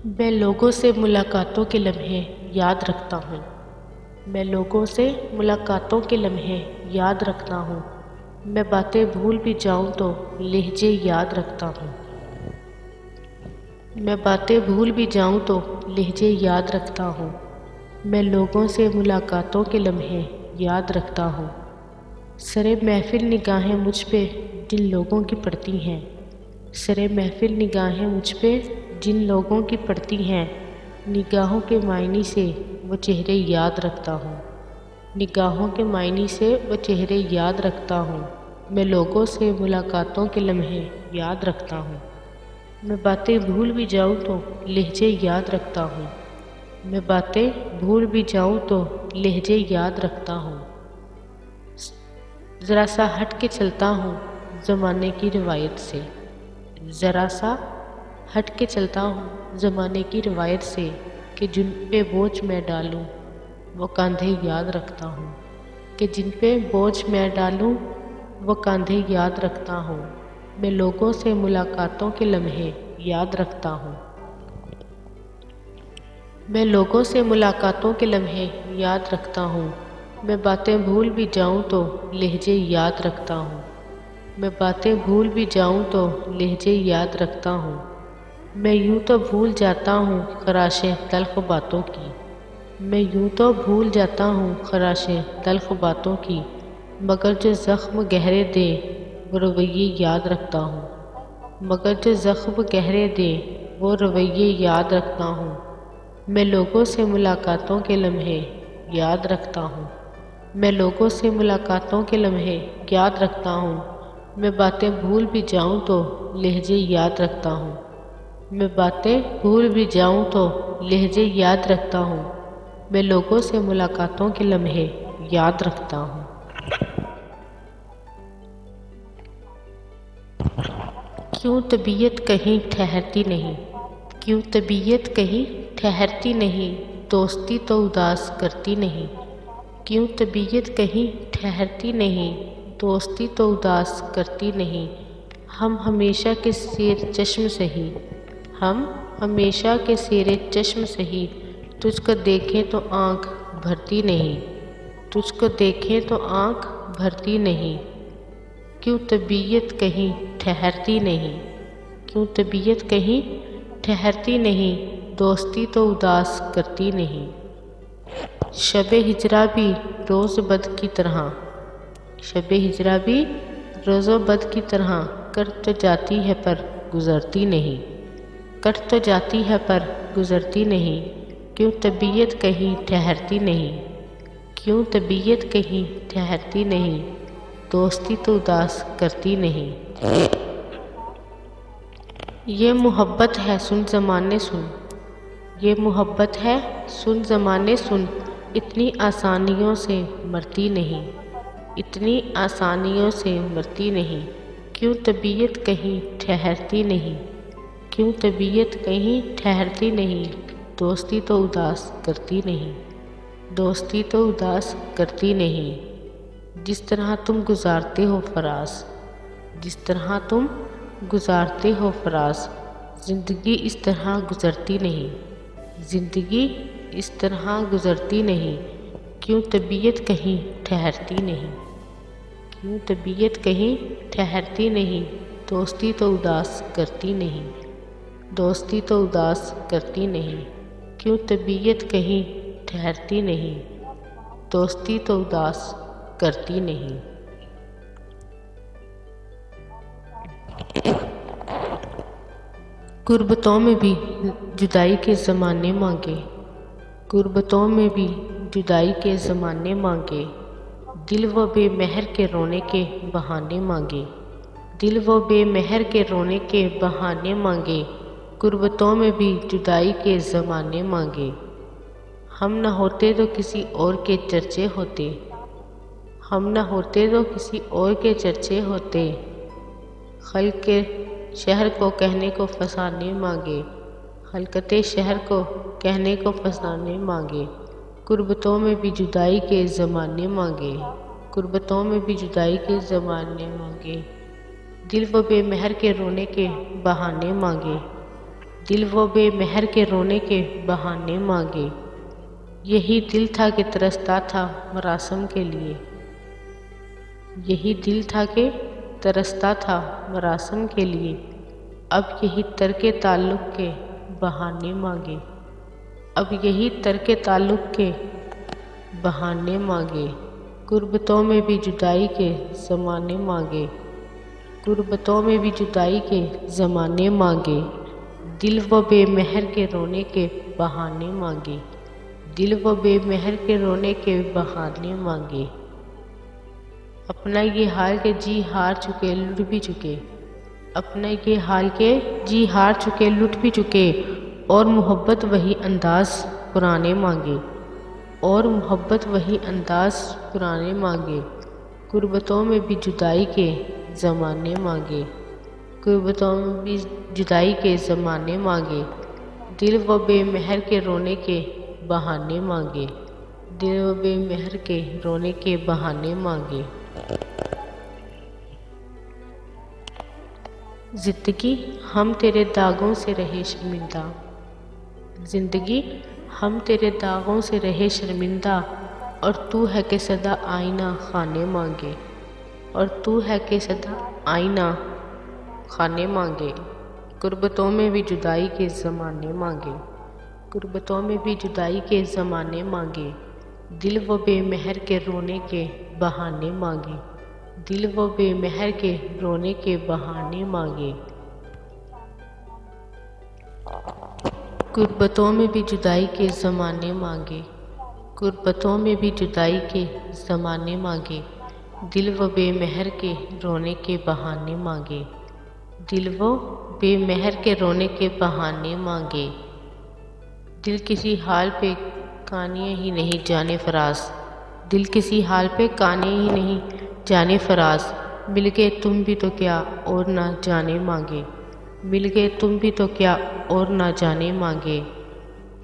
میں لوگوں سے ملاقاتوں کے لمحے یاد رکھتا ہوں۔ میں لوگوں سے ملاقاتوں کے لمحے یاد رکھتا ہوں۔ میں باتیں بھول بھی جاؤں تو لہجے یاد رکھتا ہوں۔ میں باتیں بھول بھی جاؤں تو لہجے یاد رکھتا ہوں۔ میں لوگوں سے ملاقاتوں کے لمحے یاد رکھتا ہوں۔ سرِ محفل نگاہیں مجھ پہ جن لوگوں کی پڑتی ہیں، سرِ محفل نگاہیں مجھ پہ جن لوگوں کی پڑتی ہیں، نگاہوں کے معنی سے وہ چہرے یاد رکھتا ہوں۔ نگاہوں کے معنی سے وہ چہرے یاد رکھتا ہوں۔ میں لوگوں سے ملاقاتوں کے لمحے یاد رکھتا ہوں۔ میں باتیں بھول بھی جاؤں تو لہجے یاد رکھتا ہوں۔ میں باتیں بھول بھی جاؤں تو لہجے یاد رکھتا ہوں۔ ذرا سا ہٹ کے چلتا ہوں زمانے کی روایت سے، ذرا سا ہٹ کے چلتا ہوں زمانے کی روایت سے، کہ جن پہ بوجھ میں ڈالوں وہ کاندھے یاد رکھتا ہوں، کہ جن پہ بوجھ میں ڈالوں وہ کاندھے یاد رکھتا ہوں۔ میں لوگوں سے ملاقاتوں کے لمحے یاد رکھتا ہوں۔ میں لوگوں سے ملاقاتوں کے لمحے یاد رکھتا ہوں۔ میں باتیں بھول بھی جاؤں تو لہجے یاد رکھتا ہوں۔ میں باتیں بھول بھی جاؤں تو لہجے یاد رکھتا ہوں۔ میں یوں تو بھول جاتا ہوں خراشیں تلخ باتوں کی، میں یوں تو بھول جاتا ہوں خراشیں تلخ باتوں کی، مگر جو زخم گہرے دے وہ رویے یاد رکھتا ہوں، مگر جو زخم گہرے دے وہ رویے یاد رکھتا ہوں۔ میں لوگوں سے ملاقاتوں کے لمحے یاد رکھتا ہوں۔ میں لوگوں سے ملاقاتوں کے لمحے یاد رکھتا ہوں۔ میں باتیں بھول بھی جاؤں تو لہجے یاد رکھتا ہوں۔ میں باتیں بھول بھی جاؤں تو لہجے یاد رکھتا ہوں۔ میں لوگوں سے ملاقاتوں کے لمحے یاد رکھتا ہوں۔ کیوں طبیعت کہیں ٹھہرتی نہیں، کیوں طبیعت کہیں ٹھہرتی نہیں، دوستی تو اداس کرتی نہیں، کیوں طبیعت کہیں ٹھہرتی نہیں، دوستی تو اداس کرتی نہیں۔ ہم ہمیشہ کے سیر چشم سہی، ہم ہمیشہ کے سیر چشم سہی، تجھ کو دیکھیں تو آنکھ بھرتی نہیں، تجھ کو دیکھیں تو آنکھ بھرتی نہیں۔ کیوں طبیعت کہیں ٹھہرتی نہیں، کیوں طبیعت کہیں ٹھہرتی نہیں، دوستی تو اداس کرتی نہیں۔ شب ہجرا بھی روز بد کی طرح، شب ہجرا بھی روز بد کی طرح کٹ تو جاتی ہے پر گزرتی نہیں، کٹ تو جاتی ہے پر گزرتی نہیں۔ کیوں طبیعت کہیں ٹھہرتی نہیں، کیوں طبیعت کہیں ٹھہرتی نہیں، دوستی تو اداس کرتی نہیں۔ یہ محبت ہے سن زمانے سن، یہ محبت ہے سن زمانے سن، اتنی آسانیوں سے مرتی نہیں، اتنی آسانیوں سے مرتی نہیں۔ کیوں طبیعت کہیں ٹھہرتی نہیں، کیوں طبیعت کہیں ٹھہرتی نہیں، دوستی تو اداس کرتی نہیں، دوستی تو اداس کرتی نہیں۔ جس طرح تم گزارتے ہو فراز، جس طرح تم گزارتے ہو فراز، زندگی اس طرح گزرتی نہیں، زندگی اس طرح گزرتی نہیں۔ کیوں طبیعت کہیں ٹھہرتی نہیں، کیوں طبیعت کہیں ٹھہرتی نہیں، دوستی تو اداس کرتی نہیں، دوستی تو اداس کرتی نہیں۔ کیوں طبیعت کہیں ٹھہرتی نہیں، دوستی تو اداس کرتی نہیں۔ غربتوں میں بھی جدائی کے زمانے مانگے، غربتوں میں بھی جدائی کے زمانے مانگے، دل وہ بے مہر کے رونے کے بہانے مانگے، دل وہ بے مہر کے رونے کے بہانے مانگے، غربتوں میں بھی جدائی کے زمانے مانگے۔ ہم نہ ہوتے تو کسی اور کے چرچے ہوتے، ہم نہ ہوتے تو کسی اور کے چرچے ہوتے، خلق شہر کو کہنے کو فسانے مانگے، خلقت شہر کو کہنے کو فسانے مانگے، غربتوں میں بھی جدائی کے زمانے مانگے، غربتوں میں بھی جدائی کے زمانے مانگے، دل وہ بے مہر کے رونے کے بہانے مانگے۔ دل وہ بے مہر کے رونے کے بہانے مانگے۔ یہی دل تھا کہ ترستا تھا مراسم کے لیے، یہی دل تھا کہ ترستا تھا مراسم کے لیے، اب یہی ترک تعلق کے بہانے مانگے، اب یہی ترک تعلق کے بہانے مانگے۔ غربتوں میں بھی جدائی کے زمانے مانگے، غربتوں میں بھی جدائی کے زمانے مانگے، دل وہ بے مہر کے رونے کے بہانے مانگے، دل وہ بے مہر کے رونے کے بہانے مانگے۔ اپنا یہ حال کہ جی ہار چکے لٹ بھی چکے، اپنا یہ حال کہ جی ہار چکے لٹ بھی چکے، اور محبت وہی انداز پرانے مانگے، اور محبت وہی انداز پرانے مانگے۔ غربتوں میں بھی جدائی کے زمانے مانگے، غربتوں میں بھی جدائی کے زمانے مانگے، دل وہ بے مہر کے رونے کے بہانے مانگے، دل وہ بے مہر کے رونے کے بہانے مانگے۔ زندگی ہم تیرے داغوں سے رہے شرمندہ، زندگی ہم تیرے داغوں سے رہے شرمندہ، اور تو ہے کہ سدا آئینہ خانے مانگے، اور تو ہے کہ سدا آئینہ خانے مانگے۔ غربتوں میں بھی جدائی کے زمانے مانگے، غربتوں میں بھی جدائی کے زمانے مانگے، دل وہ بے مہر کے رونے کے بہانے مانگے، دل وہ بے مہر کے رونے کے بہانے مانگے۔ غربتوں میں بھی جدائی کے زمانے مانگے، غربتوں میں بھی جدائی کے زمانے مانگے، دل وہ بے مہر کے رونے کے بہانے مانگے، دل وہ بے مہر کے رونے کے بہانے مانگے۔ دل کسی حال پہ کانیے ہی نہیں جانے فراز، دل کسی حال پہ کانیے ہی نہیں جانے فراز، مل گئے تم بھی تو کیا اور نہ جانے مانگے، مل گئے تم بھی تو کیا اور نہ جانے مانگے۔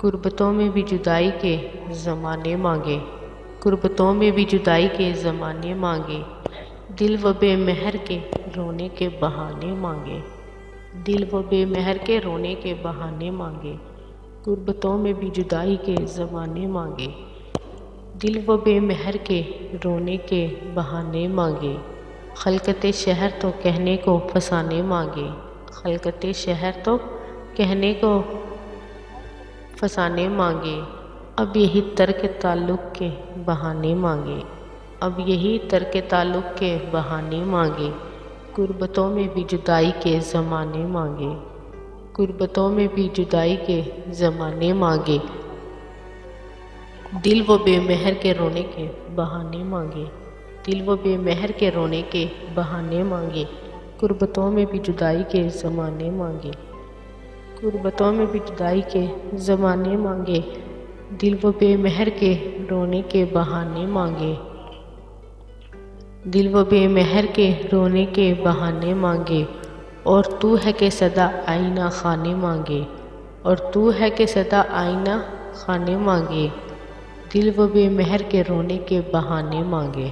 غربتوں میں بھی جدائی کے زمانے مانگے، غربتوں میں بھی جدائی کے زمانے مانگے، دل وہ بے مہر کے رونے کے بہانے مانگے، دل وہ بے مہر کے رونے کے بہانے مانگے۔ غربتوں میں بھی جدائی کے زمانے مانگے، دل وہ بے مہر کے رونے کے بہانے مانگے۔ خلقت شہر تو کہنے کو فسانے مانگے، خلقت شہر تو کہنے کو فسانے مانگے، اب یہی ترک تعلق کے بہانے مانگے، اب یہی ترک تعلق کے بہانے مانگے۔ غربتوں میں بھی جدائی کے زمانے مانگے، غربتوں میں بھی جدائی کے زمانے مانگے، دل وہ بے مہر کے رونے کے بہانے مانگے، دل وہ بے مہر کے رونے کے بہانے مانگے۔ غربتوں میں بھی جدائی کے زمانے مانگے، غربتوں میں بھی جدائی کے زمانے مانگے، دل وہ بے مہر کے رونے کے بہانے مانگے، دل وہ بے مہر کے رونے کے بہانے مانگے۔ اور تو ہے کہ سدا آئینہ خانے مانگے، اور تو ہے کہ سدا آئینہ خانے مانگے، دل وہ بے مہر کے رونے کے بہانے مانگے۔